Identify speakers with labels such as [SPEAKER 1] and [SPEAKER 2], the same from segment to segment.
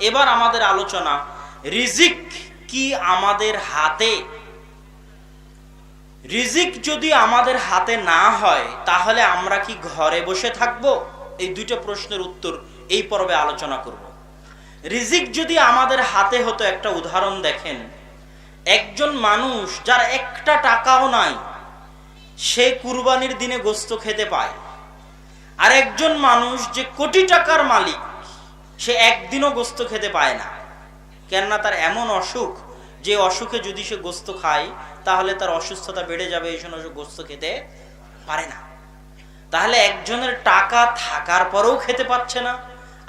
[SPEAKER 1] এবার আমাদের আলোচনা, রিজিক কি আমাদের হাতে? রিজিক যদি আমাদের হাতে না হয় তাহলে আমরা কি ঘরে বসে থাকব? এই দুইটা প্রশ্নের উত্তর এই পর্বে আলোচনা করব। রিজিক যদি আমাদের হাতে হতো, একটা উদাহরণ দেখেন। একজন মানুষ যার একটা টাকাও নাই, সে কুরবানির দিনে গোশত খেতে পায়। আর একজন মানুষ যে কোটি টাকার মালিক, সে একদিনও গোশত খেতে পায় না। কেননা তার এমন অসুখ, যে অসুখে যদি সে গোশত খায় তাহলে তার অসুস্থতা বেড়ে যাবে, এই জন্য গোশত খেতে পারে না। তাহলে একজনের টাকা থাকার পরেও খেতে পাচ্ছে না,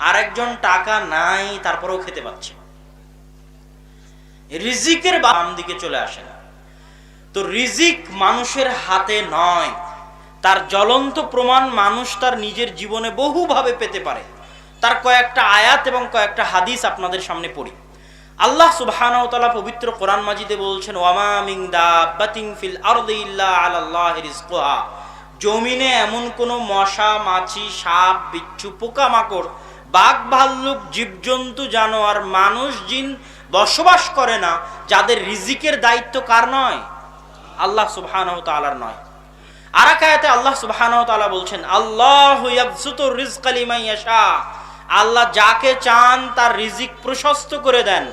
[SPEAKER 1] আর একজন টাকা নাই তারপরেও খেতে পাচ্ছে না। রিজিকের বাম দিকে চলে আসে না। তো রিজিক মানুষের হাতে নয়, তার জ্বলন্ত প্রমাণ মানুষ তার নিজের জীবনে বহুভাবে পেতে পারে। তার কয়েকটা আয়াত এবং কয়েকটা হাদিস আপনাদের সামনে পড়ি। আল্লাহ সুবহানাহু ওয়া তাআলা পবিত্র কোরআন মাজিদে বলছেন, ওয়ামা মিন দাব্বাতিন ফিল আরদি ইল্লা আলাল্লাহি রিজকুহা। জমিনে এমন কোনো মশা, মাছি, সাপ, বিচ্ছু, পোকামাকড়, বাঘ, ভাল্লুক, জীবজন্তু, জানোয়ার, মানুষ, জিন বসবাস করে না যাদের রিজিকের দায়িত্ব কার নয়? আল্লাহ সুবহানাহু ওয়া তাআলার নয়। আর এক আয়াতে আল্লাহ সুবহানাহু ওয়া তাআলা বলছেন, আল্লাহু ইয়াবসুতুর রিজকা লিমান ইয়াশা। আল্লাহ যাকে চান তার রিজিক প্রশস্ত করে দেন।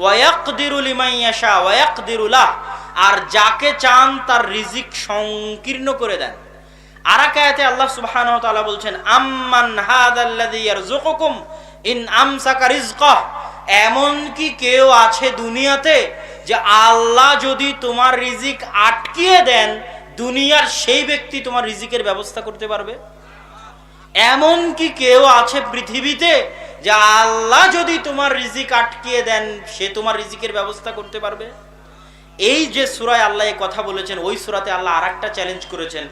[SPEAKER 1] ওয়া ইয়াকদিরু লিমান ইয়াশা ওয়া ইয়াকদিরু লাহ। আর যাকে চান তার রিজিক সংকীর্ণ করে দেন। আর এক আয়াতে আল্লাহ সুবহানাহু ওয়া তাআলা বলছেন, আম্মান হাদাল্লাযী ইয়ারযুকুকুম ইন আমসাকা রিজকাহ। এমন কি কেউ আছে দুনিয়াতে যে আল্লাহ যদি তোমার রিজিক আটকিয়ে দেন, দুনিয়ার সেই ব্যক্তি তোমার রিজিকের ব্যবস্থা করতে পারবে? এমন কি কেউ আছে পৃথিবীতে যে আল্লাহ যদি তোমার রিজিক আটকিয়ে দেন, সে তোমার রিজিকের ব্যবস্থা করতে পারবে? এই যে সূরায় আল্লাহ এই কথা বলেছেন, ওই সূরাতে আল্লাহ আরেকটা চ্যালেঞ্জ করেছেন,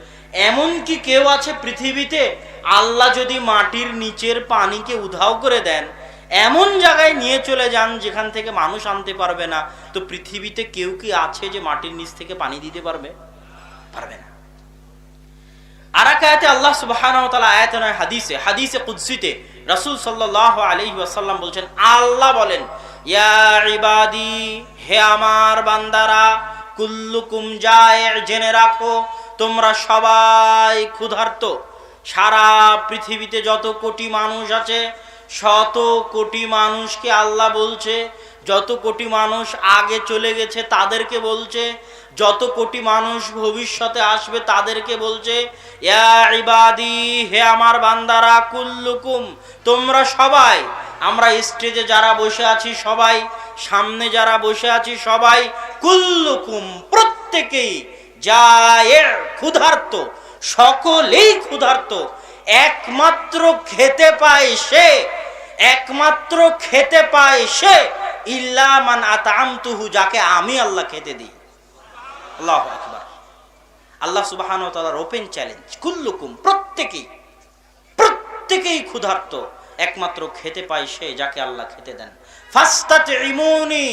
[SPEAKER 1] এমন কি কেউ আছে পৃথিবীতে আল্লাহ যদি মাটির নিচের পানিকে উধাও করে দেন, এমন জায়গায় নিয়ে চলে যান যেখান থেকে মানুষ আনতে পারবে না, তো পৃথিবীতে কেউ কি আছে যে মাটির নিচ থেকে পানি দিতে পারবে? পারবে না। আর এক আয়াতে আল্লাহ সুবহানাহু ওয়া তাআলা, আয়াতে নয় হাদিসে, হাদিসে কুদসিতে রাসূল সাল্লাল্লাহু আলাইহি ওয়াসাল্লাম বলছেন, আল্লাহ বলেন, ইয়া ইবাদি, হে আমার বান্দারা, কুল্লুকুম জায়ে', জেনে রাখো তোমরা সবাই ক্ষুধার্ত। সারা পৃথিবীতে যত কোটি মানুষ আছে, শত কোটি মানুষকে আল্লাহ বলছে, যত কোটি মানুষ আগে চলে গেছে তাদেরকে বলছে, যত কোটি মানুষ ভবিষ্যতে আসবে তাদেরকে বলছে, ইয়া ইবাদি, হে আমার বান্দারা, কুল্লুকুম, তোমরা সবাই, আমরা স্টেজে যারা বসে আছি সবাই, সামনে যারা বসে আছি সবাই, কুল্লুকুম, প্রত্যেকেই, জায়ে', ক্ষুধার্ত, সকলেই ক্ষুধার্ত। একমাত্র খেতে পায় সে, একমাত্র খেতে পায় সে, ইল্লা মান আতআমতুহু, যাকে আমি আল্লাহ খেতে দিই। আল্লাহু আকবার। আল্লাহ সুবহানাহু ওয়া তাআলার ওপেন চ্যালেঞ্জ, কুল্লুকুম, প্রত্যেকেই, প্রত্যেকেই ক্ষুধার্ত, একমাত্র খেতে পায় সে যাকে আল্লাহ খেতে দেন। ফাস্তাতইমুনি,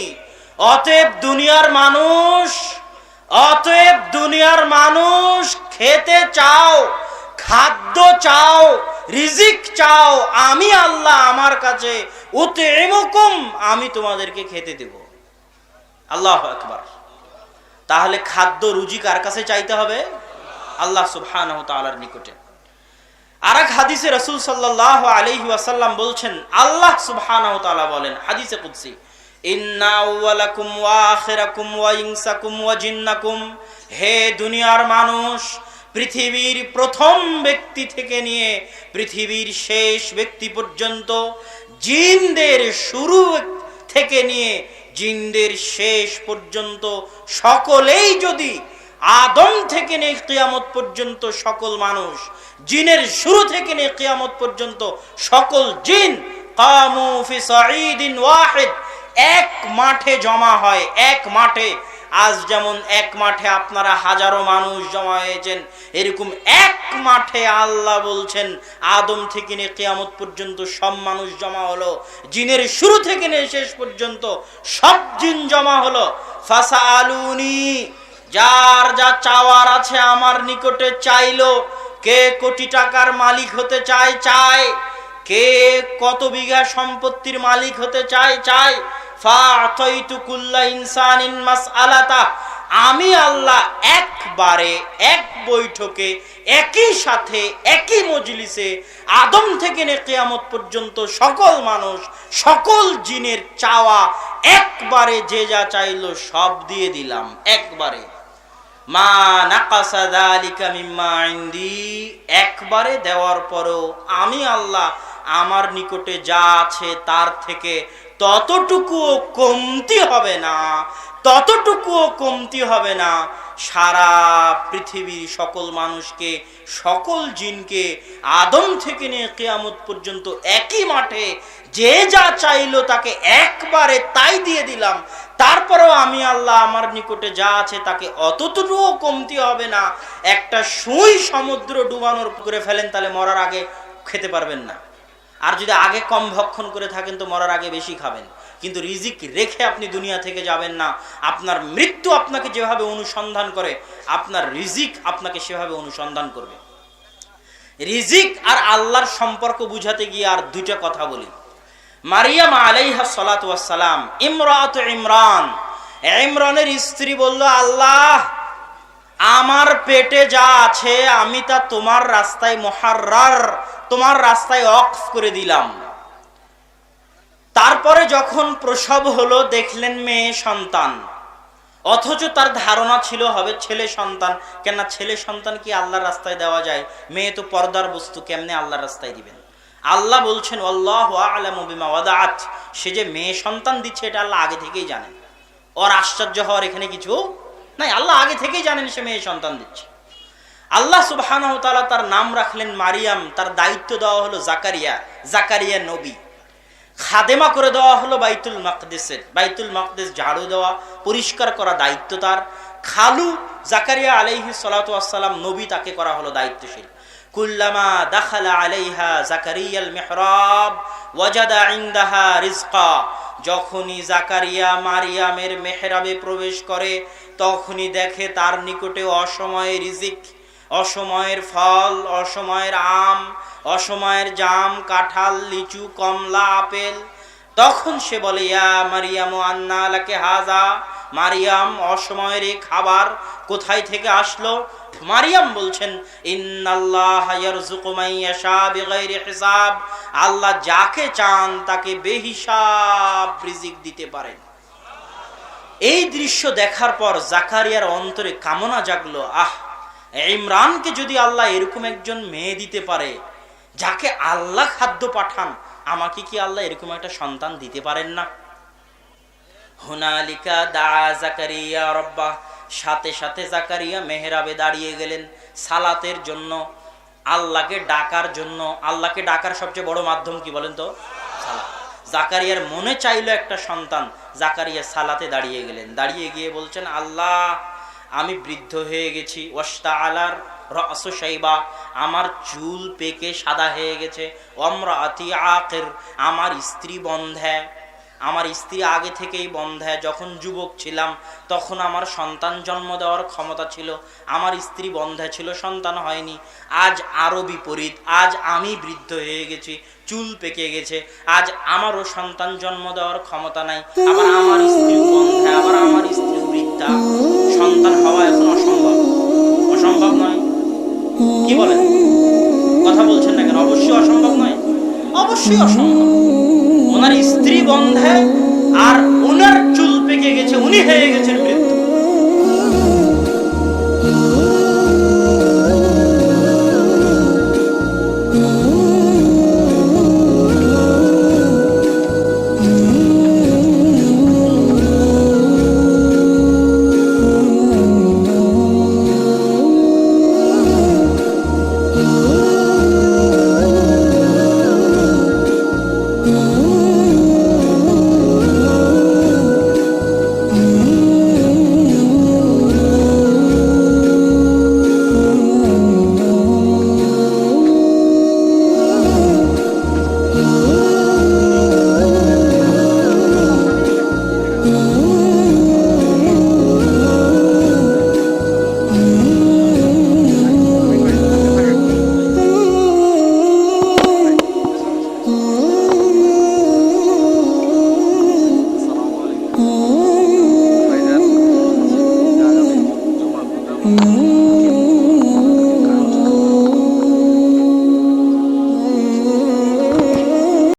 [SPEAKER 1] অতএব দুনিয়ার মানুষ, অতএব দুনিয়ার মানুষ খেতে চাও, খাদ্য চাও, রিজিক চাও, আমি আল্লাহ আমার কাছে, উতইমুকুম, আমি তোমাদেরকে খেতে দেব। আল্লাহু আকবার। তাহলে খাদ্য রুজি কার কাছে চাইতে হবে? আল্লাহ সুবহানাহু ওয়া তাআলার নিকটে। আরেক হাদিসে রাসূল সাল্লাল্লাহু আলাইহি ওয়াসাল্লাম বলছেন, আল্লাহ সুবহানাহু ওয়া তাআলা বলেন হাদিসে কুদসি, ইন্না আউওয়ালাকুম ওয়া আখিরাকুম ওয়া ইনসাকুম ওয়া জিন্নাকুম, হে দুনিয়ার মানুষ, পৃথিবীর প্রথম ব্যক্তি থেকে নিয়ে পৃথিবীর শেষ ব্যক্তি পর্যন্ত, জিনদের শুরু থেকে নিয়ে জিনদের শেষ পর্যন্ত সকলেই যদি, আদম থেকে নিয়ে কিয়ামত পর্যন্ত সকল মানুষ, জিনের শুরু থেকে নিয়ে কিয়ামত পর্যন্ত সকল জিন, কামু ফি সাঈদিন ওয়াহিদ, এক মাঠে জমা হয়, এক মাঠে। আজ যেমন এক মাঠে আপনারা হাজারো মানুষ জমা হয়েছেন, এরকম এক মাঠে আল্লাহ বলছেন আদম থেকে নিয়ে কিয়ামত পর্যন্ত সব মানুষ জমা হলো, জিনের শুরু থেকে নিয়ে শেষ পর্যন্ত সব জিন জমা হলো। ফাসালুনি, যার যা চাওয়ার আছে আমার নিকটে চাইলো। কে কোটি টাকার মালিক হতে চায়? চায়। কে কত বিঘা সম্পত্তির মালিক হতে চায় ফাআতাইতু কুল্লা ইনসানিন মাসআলাতা, আমি আল্লাহ একবারে এক বৈঠকে একই সাথে একই মজলিসে আদম থেকে নিয়ে কিয়ামত পর্যন্ত সকল মানুষ সকল জিনের চাওয়া একবারে যে যা চাইলো সব দিয়ে দিলাম একবারে। মা নাকাসা যালিকা মিম্মা ইনদি, একবারে দেওয়ার পরেও আমি আল্লাহ আমার নিকটে যা আছে তার থেকে ততটুকুও কমতি হবে না, ততটুকুও কমতি হবে না। সারা পৃথিবীর সকল মানুষকে সকল জিনকে আদম থেকে নিয়ে কিয়ামত পর্যন্ত একই মাঠে যে যা চাইলো তাকে একবারে তাই দিয়ে দিলাম। তারপরেও আমি আল্লাহ আমার নিকটে যা আছে তাকে অতটুকুও কমতি হবে না। একটা সুই সমুদ্র ডুবানোর করে ফেলেন তাহলে মরার আগে খেতে পারবেন না, আর যদি আগে কম ভক্ষণ করে থাকেন তো মরার আগে বেশি খাবেন। কিন্তু রিজিক রেখে আপনি দুনিয়া থেকে যাবেন না। আপনার মৃত্যু আপনাকে যেভাবে অনুসন্ধান করে আপনার রিজিক আপনাকে সেভাবে অনুসন্ধান করবে। রিজিক আর আল্লাহর সম্পর্ক বুঝাতে গিয়ে আর দুইটা কথা বলি। মারিয়াম আলাইহা সালাতু ওয়াস সালাম, ইমরাতু ইমরান, ইমরানের স্ত্রী বলল, আল্লাহ আমার পেটে যা আছে আমি তা তোমার রাস্তায় মুহাররার, তোমার রাস্তায় ওয়াকফ করে দিলাম। তারপরে যখন প্রসব হলো দেখলেন মেয়ে সন্তান, অথচ তার ধারণা ছিল হবে ছেলে সন্তান। কেন ছেলে সন্তান কি আল্লাহর রাস্তায় দেওয়া যায়? মেয়ে তো পর্দার বস্তু, কেমনে আল্লাহর রাস্তায় দিবেন? আল্লাহ বলছেন আল্লাহু আ'লামু বিমা ওয়াদাআত, সে যে মেয়ে সন্তান দিচ্ছে এটা আল্লাহ আগে থেকেই জানেন। ওর আশ্চর্য হওয়ার এখানে কিছু নাই, আল্লাহ আগে থেকেই জানেন সে মেয়ে সন্তান দিচ্ছে। আল্লাহ সুবহানাহু ওয়া তাআলা তার নাম রাখলেন মারিয়াম, তার দায়িত্ব দেওয়া হলো জাকারিয়া, জাকারিয়া নবী। খাদেমা করে দেওয়া হলো বাইতুল মাকদিসের, বাইতুল মাকদিস ঝাড়ু দেওয়া পরিষ্কার করা দায়িত্ব তার। খালু জাকারিয়া আলাইহিস সালাতু ওয়াস সালাম নবী, তাকে করা হলো দায়িত্বশীল। কুল্লামা দাখালা আলাইহা জাকারিয়াল মিহরাব ওয়াজাদা ইনদাহা রিজকা, যখনই জাকারিয়া মারিয়ামের মেহরাবে প্রবেশ করে তখনই দেখে তার নিকটে অসময়ে রিজিক, অসময়ের ফল, অসময়ের আম, অসময়ের জাম, কাঁঠাল, লিচু, কমলা, আপেল। তখন সে বলে, ইয়া মারিয়াম আন্না লাকি হাযা, মারিয়াম অসময়ের এই খাবার কোথায় থেকে আসলো? মারিয়াম বলছেন, ইন্নাল্লাহা ইয়ারযুকু মান ইয়াশা বিগাইরি হিসাব, আল্লাহ যাকে চান তাকে বেহিসাব রিজিক দিতে পারেন। এই দৃশ্য দেখার পর জাকারিয়ার অন্তরে কামনা জাগলো, আহ, ইমরানকে যদি আল্লাহ এরকম একজন মেয়ে দিতে পারে যাকে আল্লাহ খাদ্য পাঠান, আমাকে কি আল্লাহ এরকম একটা সন্তান দিতে পারেন না? হুনালিকা দা জাকারিয়া রাব্বাহ, সাথে সাথে জাকারিয়া মেহরাবে দাঁড়িয়ে গেলেন সালাতের জন্য, আল্লাহকে ডাকার জন্য। আল্লাহকে ডাকার সবচেয়ে বড় মাধ্যম কি বলেন তো? সালাত। জাকারিয়ার মনে চাইলো একটা সন্তান, জাকারিয়া সালাতে দাঁড়িয়ে গেলেন। দাঁড়িয়ে গিয়ে বলছেন, আল্লাহ আমি বৃদ্ধ হয়ে গেছি, ওয়াস্তা আলার রাসু শাইবা, আমার চুল পেকে সাদা হয়ে গেছে, ওমরাতি আকির, আমার স্ত্রী বন্ধ্যা, আমার স্ত্রী আগে থেকেই বন্ধ্যা। যখন যুবক ছিলাম তখন আমার সন্তান জন্ম দেওয়ার ক্ষমতা ছিল, আমার স্ত্রী বন্ধ্যা ছিল, সন্তান হয়নি। আজ আরো বিপরীত, আজ আমি বৃদ্ধ হয়ে গেছি, চুল পেকে গেছে, আজ আমারও সন্তান জন্ম দেওয়ার ক্ষমতা নাই, আবার আমার স্ত্রী বন্ধ্যা, আবার আমার স্ত্রী বৃদ্ধা, সন্তান হওয়া এখন অসম্ভব। অসম্ভব নয়? কি বলেন, কথা বলছেন না কেন? অবশ্যই অসম্ভব নয়, অবশ্যই অসম্ভব। ওনার স্ত্রী বন্ধ্যা আর ওনার চুল পেকে গেছে, উনি হয়ে গেছেন বৃদ্ধ।